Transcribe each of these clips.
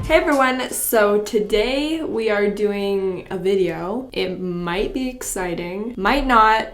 Hey everyone, so today we are doing a video. It might be exciting, might not.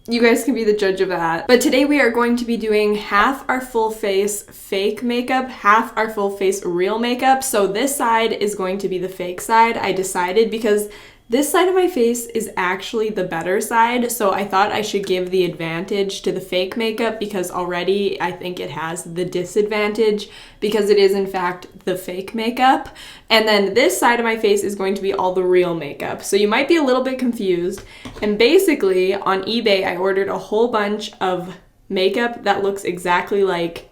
You guys can be the judge of that. But today we are going to be doing half our full face fake makeup, half our full face real makeup. So this side is going to be the fake side, I decided, because this side of my face is actually the better side, so I thought I should give the advantage to the fake makeup because already I think it has the disadvantage because it is in fact the fake makeup. And then this side of my face is going to be all the real makeup. So you might be a little bit confused. And basically on eBay, I ordered a whole bunch of makeup that looks exactly like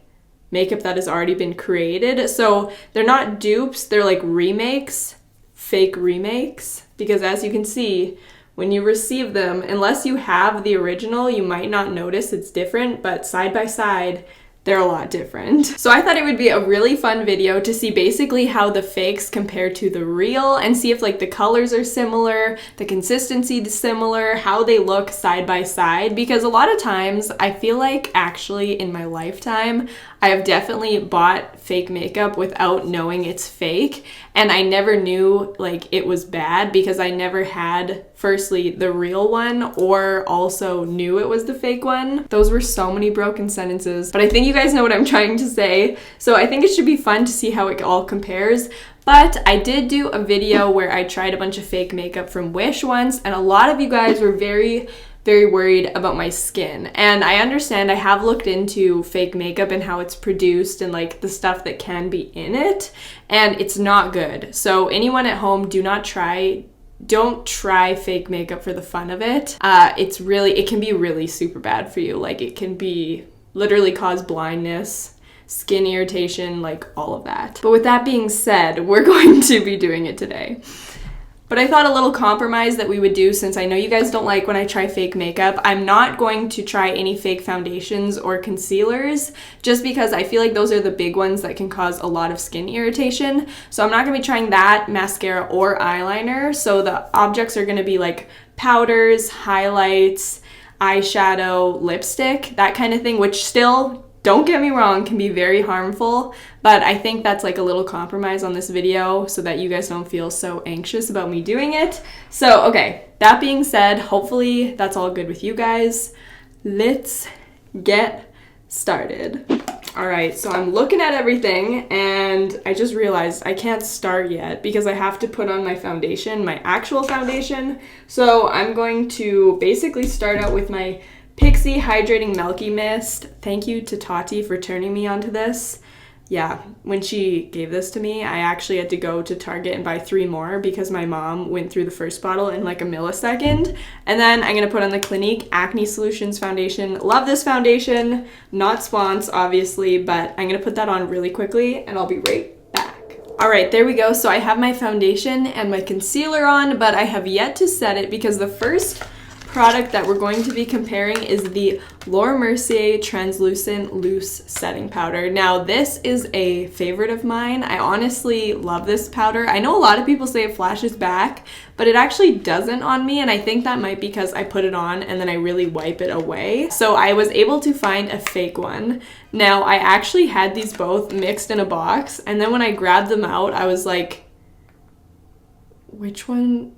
makeup that has already been created. So they're not dupes, they're like remakes, fake remakes. Because as you can see, when you receive them, unless you have the original, you might not notice it's different, but side by side, they're a lot different. So I thought it would be a really fun video to see basically how the fakes compare to the real and see if like the colors are similar, the consistency is similar, how they look side by side. Because a lot of times I feel like actually in my lifetime, I have definitely bought fake makeup without knowing it's fake, and I never knew like it was bad because I never had firstly the real one or also knew it was the fake one. Those were so many broken sentences, but I think you guys know what I'm trying to say. So I think it should be fun to see how it all compares. But I did do a video where I tried a bunch of fake makeup from Wish once, and a lot of you guys were very worried about my skin. And I understand, I have looked into fake makeup and how it's produced and like the stuff that can be in it, and it's not good. So anyone at home, don't try fake makeup for the fun of it. It can be really super bad for you. Like it can be literally cause blindness, skin irritation, like all of that. But with that being said, we're going to be doing it today. But I thought a little compromise that we would do, since I know you guys don't like when I try fake makeup, I'm not going to try any fake foundations or concealers, just because I feel like those are the big ones that can cause a lot of skin irritation. So I'm not going to be trying that, mascara, or eyeliner. So the objects are going to be like powders, highlights, eyeshadow, lipstick, that kind of thing, which still, don't get me wrong, can be very harmful, but I think that's like a little compromise on this video so that you guys don't feel so anxious about me doing it. So, okay, that being said, hopefully that's all good with you guys. Let's get started. All right, so I'm looking at everything and I just realized I can't start yet because I have to put on my foundation, my actual foundation. So I'm going to basically start out with my Pixie Hydrating Milky Mist. Thank you to Tati for turning me onto this. Yeah, when she gave this to me, I actually had to go to Target and buy 3 more because my mom went through the first bottle in like a millisecond. And then I'm gonna put on the Clinique Acne Solutions foundation. Love this foundation, not spons obviously, but I'm gonna put that on really quickly and I'll be right back. All right, there we go. So I have my foundation and my concealer on, but I have yet to set it because the first product that we're going to be comparing is the Laura Mercier Translucent Loose Setting Powder. Now, this is a favorite of mine. I honestly love this powder. I know a lot of people say it flashes back, but it actually doesn't on me, and I think that might be because I put it on and then I really wipe it away. So I was able to find a fake one. Now, I actually had these both mixed in a box, and then when I grabbed them out, I was like, which one's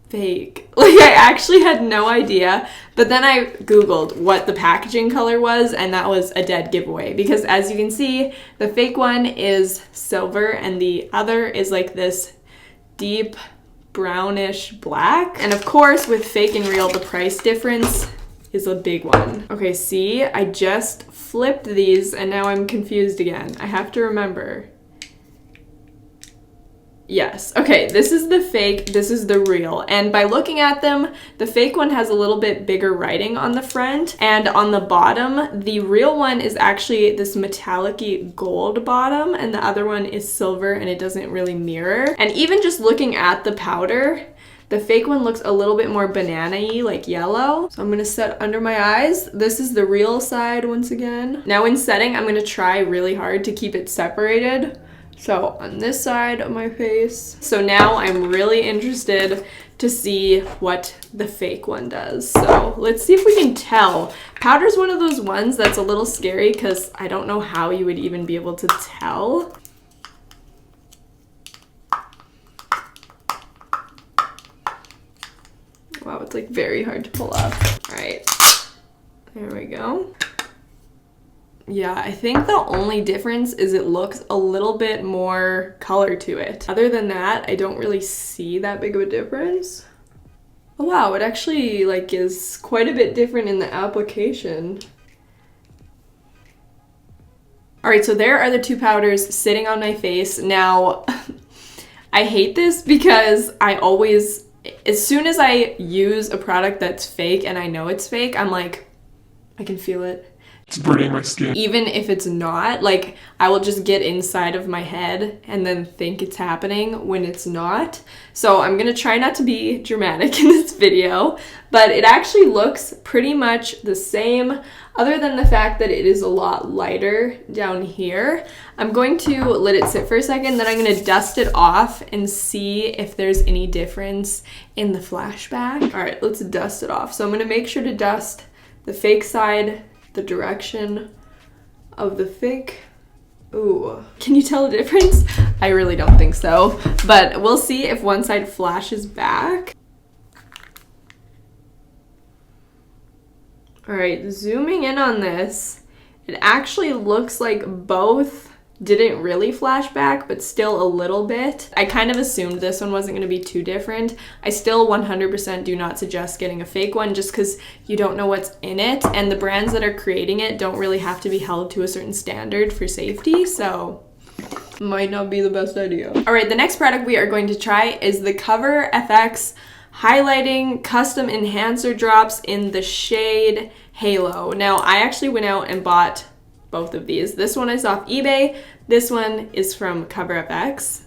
fake? Like I actually had no idea, but then I googled what the packaging color was, and that was a dead giveaway because as you can see, the fake one is silver and the other is like this deep brownish black. And of course, with fake and real, the price difference is a big one. Okay, see, I just flipped these and now I'm confused again. I have to remember. Yes, okay, this is the fake, this is the real, and by looking at them, the fake one has a little bit bigger writing on the front, and on the bottom, the real one is actually this metallic-y gold bottom, and the other one is silver, and it doesn't really mirror. And even just looking at the powder, the fake one looks a little bit more banana-y, like yellow. So I'm gonna set under my eyes. This is the real side once again. Now in setting, I'm gonna try really hard to keep it separated. So on this side of my face. So now I'm really interested to see what the fake one does. So let's see if we can tell. Powder's one of those ones that's a little scary because I don't know how you would even be able to tell. Wow, it's like very hard to pull up. All right, there we go. Yeah, I think the only difference is it looks a little bit more color to it. Other than that, I don't really see that big of a difference. Oh wow, it actually like is quite a bit different in the application. All right, so there are the two powders sitting on my face. Now, I hate this because I always, as soon as I use a product that's fake and I know it's fake, I'm like, I can feel it. It's burning my skin. Even if it's not, like, I will just get inside of my head and then think it's happening when it's not. So I'm gonna try not to be dramatic in this video, but it actually looks pretty much the same, other than the fact that it is a lot lighter down here. I'm going to let it sit for a second, then I'm gonna dust it off and see if there's any difference in the flashback. All right, let's dust it off. So I'm gonna make sure to dust the fake side the direction of the fake. Ooh, can you tell the difference? I really don't think so, but we'll see if one side flashes back. All right, zooming in on this, it actually looks like both didn't really flash back, but still a little bit. I kind of assumed this one wasn't going to be too different. I still 100% do not suggest getting a fake one just because you don't know what's in it, and the brands that are creating it don't really have to be held to a certain standard for safety, so might not be the best idea. All right, the next product we are going to try is the Cover FX Highlighting Custom Enhancer Drops in the shade Halo. Now, I actually went out and bought both of these. This one is off eBay. This one is from Cover FX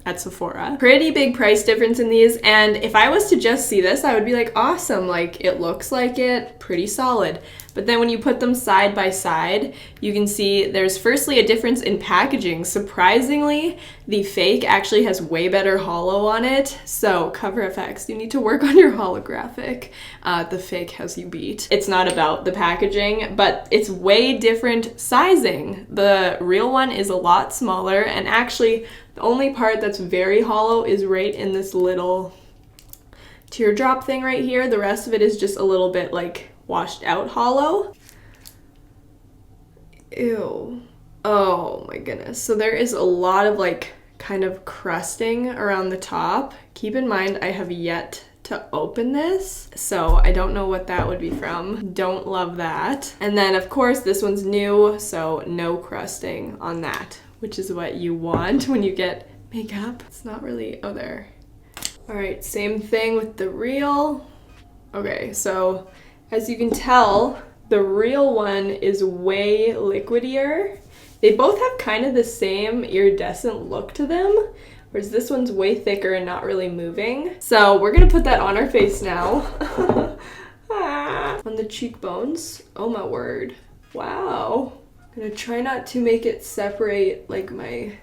at Sephora. Pretty big price difference in these, and if I was to just see this, I would be like, awesome, like it looks like it, pretty solid. But then when you put them side by side, you can see there's firstly a difference in packaging. Surprisingly, the fake actually has way better holo on it. So Cover FX, you need to work on your holographic. The fake has you beat. It's not about the packaging, but it's way different sizing. The real one is a lot smaller, and actually the only part that's very hollow is right in this little teardrop thing right here. The rest of it is just a little bit like washed out hollow. Ew. Oh my goodness. So there is a lot of like kind of crusting around the top. Keep in mind, I have yet to open this, so I don't know what that would be from. Don't love that. And then of course this one's new, so no crusting on that, which is what you want when you get makeup. It's not really, oh there. All right, same thing with the real. Okay, so as you can tell, the real one is way liquidier. They both have kind of the same iridescent look to them, whereas this one's way thicker and not really moving. So we're gonna put that on our face now. On the cheekbones. Oh my word. Wow. I'm gonna try not to make it separate like my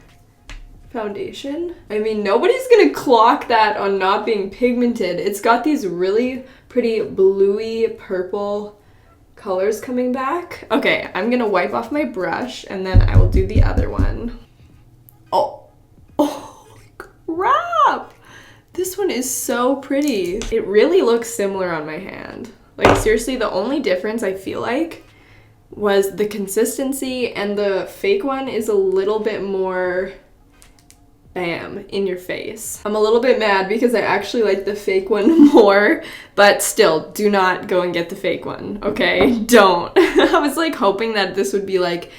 foundation. I mean, nobody's gonna clock that on not being pigmented. It's got these really pretty bluey purple colors coming back. Okay, I'm gonna wipe off my brush and then I will do the other one. Oh, holy crap! This one is so pretty. It really looks similar on my hand. Like seriously, the only difference I feel like was the consistency, and the fake one is a little bit more bam in your face. I'm a little bit mad because I actually like the fake one more, but still, do not go and get the fake one, okay? Don't. I was like hoping that this would be like,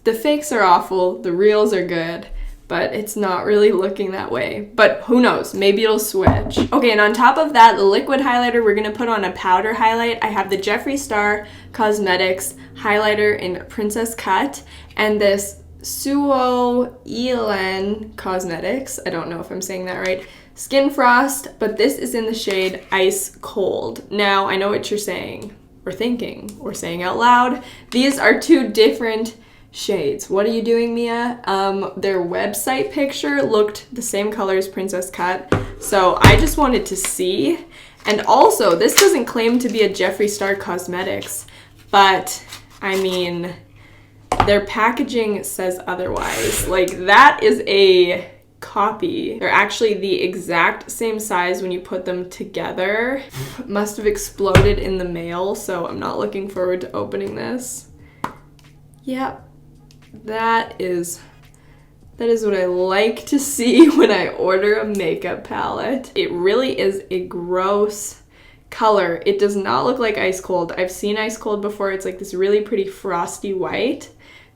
the fakes are awful, the reals are good, but it's not really looking that way. But who knows, maybe it'll switch. Okay, and on top of that, the liquid highlighter, we're gonna put on a powder highlight. I have the Jeffree Star Cosmetics highlighter in Princess Cut, and this Suo Elen Cosmetics, I don't know if I'm saying that right, Skin Frost, but this is in the shade Ice Cold. Now, I know what you're saying, or thinking, or saying out loud. These are two different shades. What are you doing, Mia? Their website picture looked the same color as Princess Cut, So I just wanted to see. And also, this doesn't claim to be a Jeffree Star Cosmetics, but I mean, their packaging says otherwise. Like, that is a copy. They're actually the exact same size when you put them together. Must have exploded in the mail, so I'm not looking forward to opening this. Yep, that is what I like to see when I order a makeup palette. It really is a gross color. It does not look like Ice Cold. I've seen Ice Cold before. It's like this really pretty frosty white.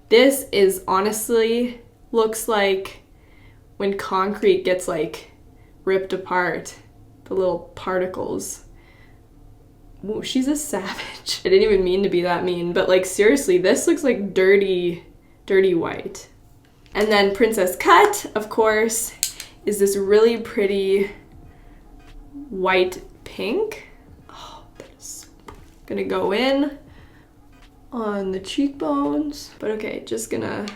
This is honestly looks like when concrete gets like ripped apart, the little particles. Ooh, she's a savage. I didn't even mean to be that mean, but like seriously, this looks like dirty white. And then Princess Cut, of course, is this really pretty white pink. Oh, that is gonna go in on the cheekbones. But okay, just gonna,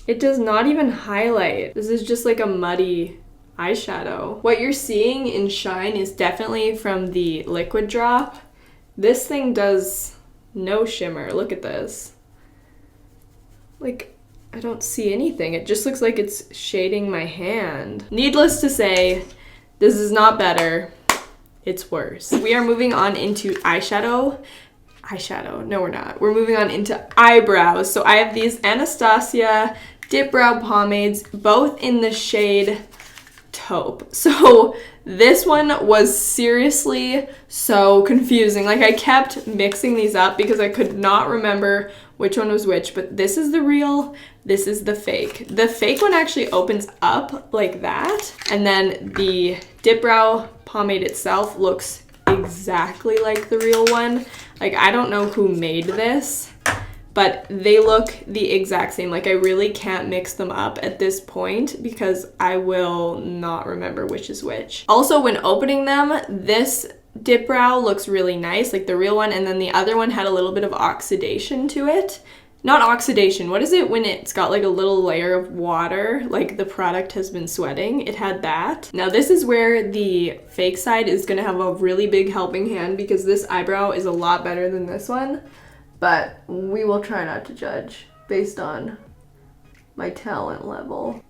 it does not even highlight. This is just like a muddy eyeshadow. What you're seeing in shine is definitely from the liquid drop. This thing does no shimmer. Look at this. Like, I don't see anything. It just looks like it's shading my hand. Needless to say, this is not better. It's worse. We are moving on into eyeshadow. No, we're not. We're moving on into eyebrows. So I have these Anastasia Dip Brow Pomades, both in the shade Taupe. So this one was seriously so confusing. Like, I kept mixing these up because I could not remember which one was which, but this is the real, this is the fake. The fake one actually opens up like that, and then the Dip Brow Pomade itself looks exactly like the real one. Like, I don't know who made this, but they look the exact same. Like, I really can't mix them up at this point because I will not remember which is which. Also, when opening them, this Dip Brow looks really nice, like the real one, and then the other one had a little bit of oxidation to it. Not oxidation, what is it when it's got like a little layer of water, like the product has been sweating? It had that. Now this is where the fake side is gonna have a really big helping hand because this eyebrow is a lot better than this one, but we will try not to judge based on my talent level.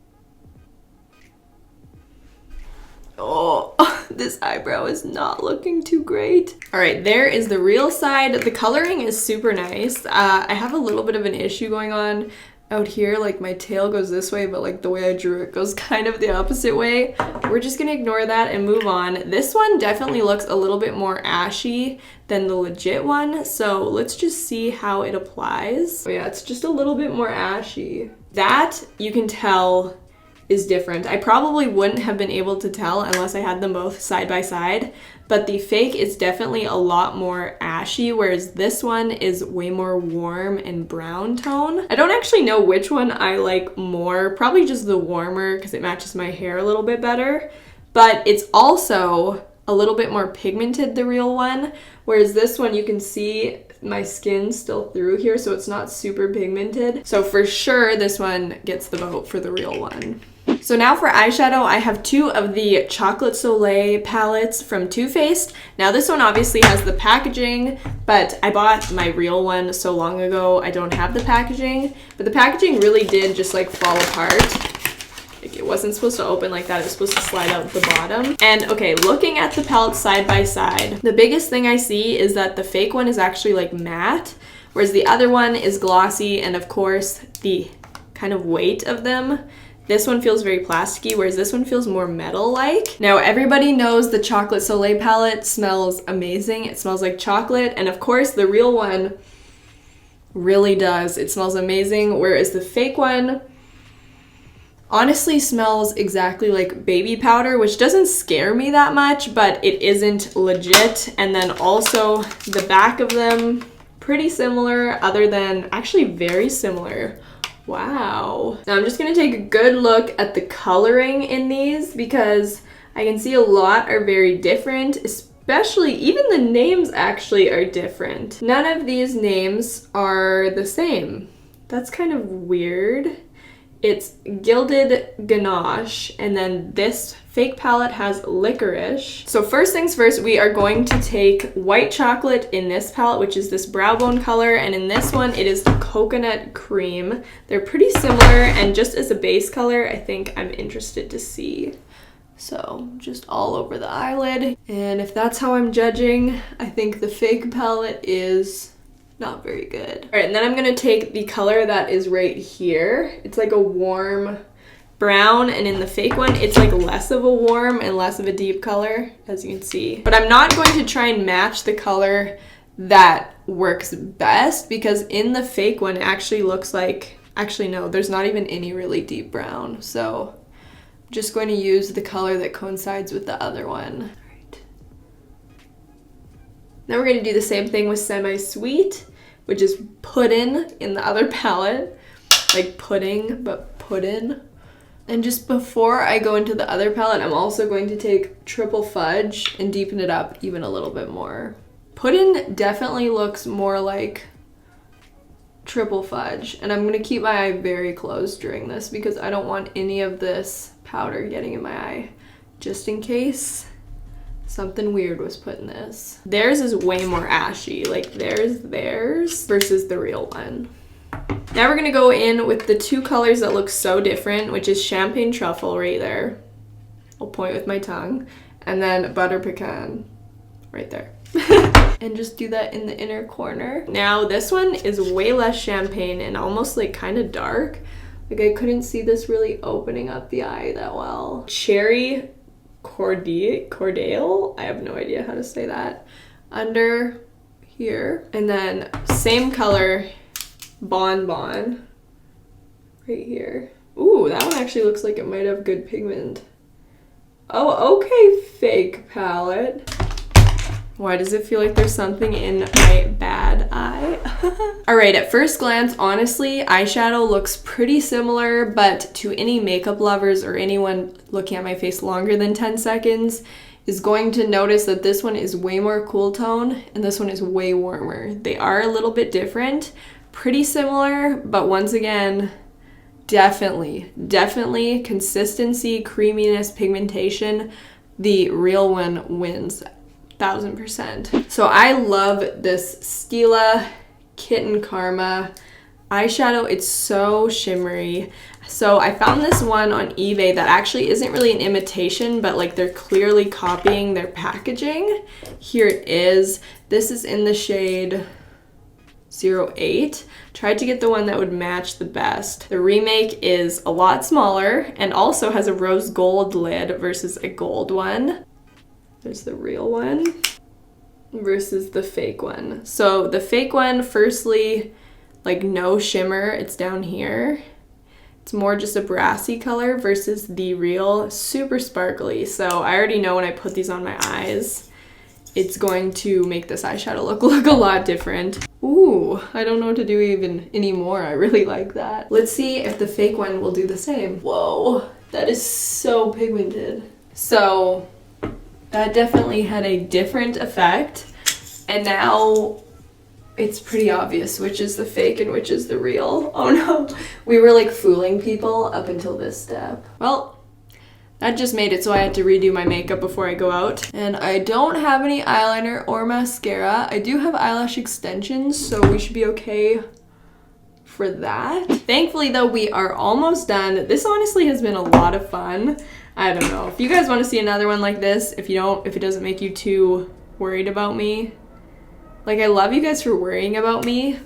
Oh, this eyebrow is not looking too great. All right, there is the real side. The coloring is super nice. I have a little bit of an issue going on out here. Like, my tail goes this way, but like the way I drew it goes kind of the opposite way. We're just gonna ignore that and move on. This one definitely looks a little bit more ashy than the legit one. So let's just see how it applies. Oh yeah, it's just a little bit more ashy. That you can tell is different. I probably wouldn't have been able to tell unless I had them both side by side, but the fake is definitely a lot more ashy, whereas this one is way more warm and brown tone. I don't actually know which one I like more, probably just the warmer because it matches my hair a little bit better, but it's also a little bit more pigmented, the real one, whereas this one you can see my skin still through here, so it's not super pigmented. So for sure this one gets the vote for the real one. So now for eyeshadow, I have two of the Chocolate Soleil palettes from Too Faced. Now this one obviously has the packaging, but I bought my real one so long ago I don't have the packaging, but the packaging really did just like fall apart. Like, it wasn't supposed to open like that, it was supposed to slide out the bottom. And okay, looking at the palettes side by side, the biggest thing I see is that the fake one is actually like matte, whereas the other one is glossy, and of course the kind of weight of them, this one feels very plasticky, whereas this one feels more metal-like. Now everybody knows the Chocolate Soleil palette smells amazing. It smells like chocolate, and of course the real one really does. It smells amazing, whereas the fake one honestly smells exactly like baby powder, which doesn't scare me that much, but it isn't legit. And then also the back of them, pretty similar, other than, actually very similar. Wow. Now I'm just gonna take a good look at the coloring in these because I can see a lot are very different, especially even the names actually are different. None of these names are the same. That's kind of weird. It's Gilded Ganache, and then this fake palette has licorice. So first things first, we are going to take white chocolate in this palette, which is this brow bone color, and in this one it is coconut cream. They're pretty similar, and just as a base color, I think I'm interested to see. So just all over the eyelid. And if that's how I'm judging, I think the fake palette is not very good. All right, and then I'm gonna take the color that is right here. It's like a warm brown, and in the fake one, it's like less of a warm and less of a deep color, as you can see. But I'm not going to try and match the color that works best, because in the fake one, it actually looks like, actually no, there's not even any really deep brown. So I'm just going to use the color that coincides with the other one. All right. Now we're gonna do the same thing with Semi-Sweet, which is puddin in the other palette. Like pudding, but puddin. And just before I go into the other palette, I'm also going to take Triple Fudge and deepen it up even a little bit more. Puddin definitely looks more like Triple Fudge, and I'm gonna keep my eye very closed during this because I don't want any of this powder getting in my eye, just in case something weird was put in this. Theirs is way more ashy, like theirs versus the real one. Now we're gonna go in with the two colors that look so different, which is Champagne Truffle right there. I'll point with my tongue. And then Butter Pecan right there. And just do that in the inner corner. Now this one is way less champagne and almost like kind of dark. Like I couldn't see this really opening up the eye that well. Cherry Cordiale, I have no idea how to say that, under here. And then same color, Bonbon right here. Ooh, that one actually looks like it might have good pigment. Oh, okay, fake palette. Why does it feel like there's something in my bad eye? All right, at first glance, honestly, eyeshadow looks pretty similar, but to any makeup lovers or anyone looking at my face longer than 10 seconds is going to notice that this one is way more cool tone and this one is way warmer. They are a little bit different, pretty similar, but once again, definitely consistency, creaminess, pigmentation, the real one wins. 1000%. So I love this Stila Kitten Karma eyeshadow. It's so shimmery. So I found this one on eBay that actually isn't really an imitation, but like they're clearly copying their packaging. Here it is. This is in the shade 08. Tried to get the one that would match the best. The remake is a lot smaller and also has a rose gold lid versus a gold one. There's the real one versus the fake one. So the fake one, firstly, like no shimmer, it's down here. It's more just a brassy color versus the real, super sparkly. So I already know when I put these on my eyes, it's going to make this eyeshadow look a lot different. Ooh, I don't know what to do even anymore. I really like that. Let's see if the fake one will do the same. Whoa, that is so pigmented. So that definitely had a different effect, and now it's pretty obvious which is the fake and which is the real. Oh no, we were like fooling people up until this step. Well, that just made it so I had to redo my makeup before I go out. And I don't have any eyeliner or mascara. I do have eyelash extensions, so we should be okay for that. Thankfully though, we are almost done. This honestly has been a lot of fun. I don't know. If you guys want to see another one like this, if it doesn't make you too worried about me. Like, I love you guys for worrying about me,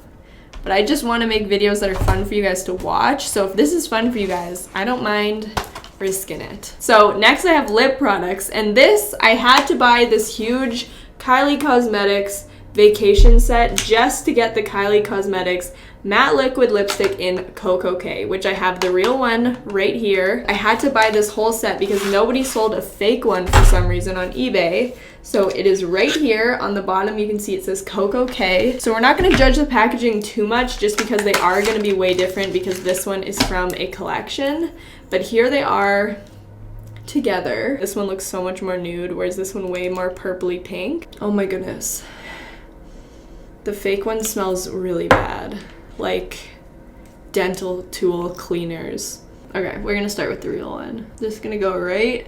but I just want to make videos that are fun for you guys to watch. So if this is fun for you guys, I don't mind risking it. So next I have lip products, and this, I had to buy this huge Kylie Cosmetics vacation set just to get the Kylie Cosmetics matte liquid lipstick in Cocoa K, which I have the real one right here. I had to buy this whole set because nobody sold a fake one for some reason on eBay. So it is right here on the bottom. You can see it says Cocoa K. So we're not going to judge the packaging too much just because they are going to be way different because this one is from a collection. But here they are together. This one looks so much more nude, whereas this one way more purpley pink. Oh my goodness. The fake one smells really bad. Like dental tool cleaners. Okay, we're gonna start with the real one. Just gonna go right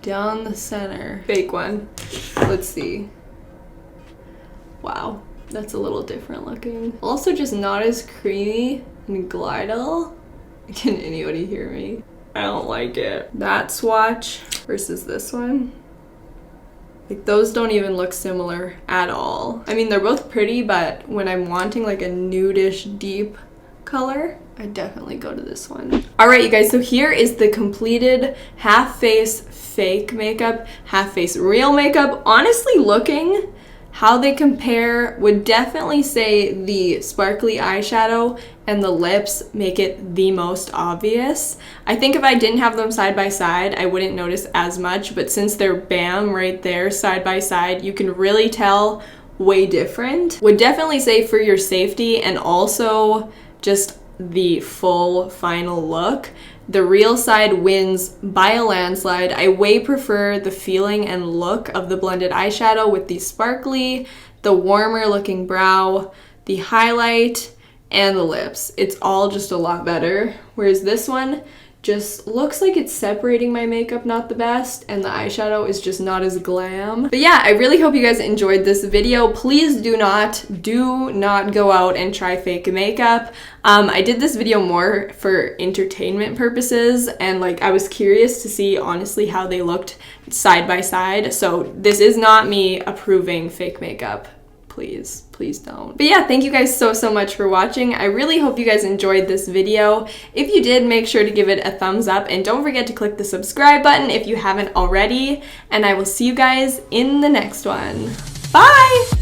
down the center. Fake one. Let's see. Wow, that's a little different looking. Also just not as creamy and glidal. Can anybody hear me? I don't like it. That swatch versus this one. Like those don't even look similar at all. I mean, they're both pretty, but when I'm wanting like a nudish deep color, I definitely go to this one. All right, you guys, so here is the completed half face fake makeup, half face real makeup. Honestly, looking how they compare, would definitely say the sparkly eyeshadow and the lips make it the most obvious. I think if I didn't have them side by side, I wouldn't notice as much, but since they're bam right there side by side, you can really tell way different. Would definitely say for your safety and also just the full final look, the real side wins by a landslide. I way prefer the feeling and look of the blended eyeshadow with the sparkly, the warmer looking brow, the highlight, and the lips. It's all just a lot better. Whereas this one just looks like it's separating my makeup not the best, and the eyeshadow is just not as glam. But yeah, I really hope you guys enjoyed this video. Please do not go out and try fake makeup. I did this video more for entertainment purposes, and like I was curious to see honestly how they looked side by side. So this is not me approving fake makeup. Please don't. But yeah, thank you guys so much for watching. I really hope you guys enjoyed this video. If you did, make sure to give it a thumbs up and don't forget to click the subscribe button if you haven't already. And I will see you guys in the next one. Bye!